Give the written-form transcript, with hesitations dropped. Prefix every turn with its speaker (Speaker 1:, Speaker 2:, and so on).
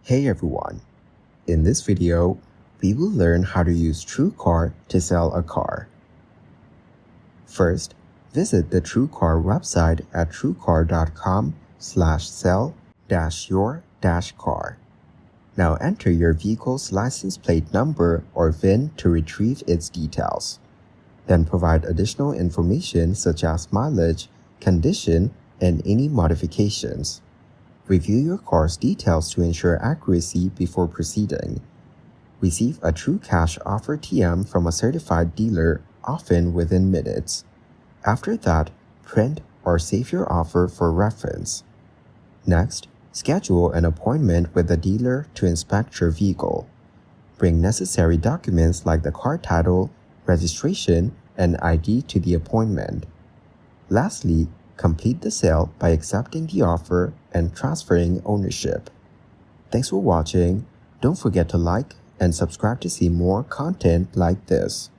Speaker 1: Hey everyone! In this video, we will learn how to use Truecar to sell a car. First, visit the Truecar website at truecar.com/sell-your-car. Now enter your vehicle's license plate number or VIN to retrieve its details. Then provide additional information such as mileage, condition, and any modifications. Review your car's details to ensure accuracy before proceeding. Receive a true cash offer TM from a certified dealer, often within minutes. After that, print or save your offer for reference. Next, schedule an appointment with the dealer to inspect your vehicle. Bring necessary documents like the car title, registration, and ID to the appointment. Lastly, complete the sale by accepting the offer and transferring ownership. Thanks for watching. Don't forget to like and subscribe to see more content like this.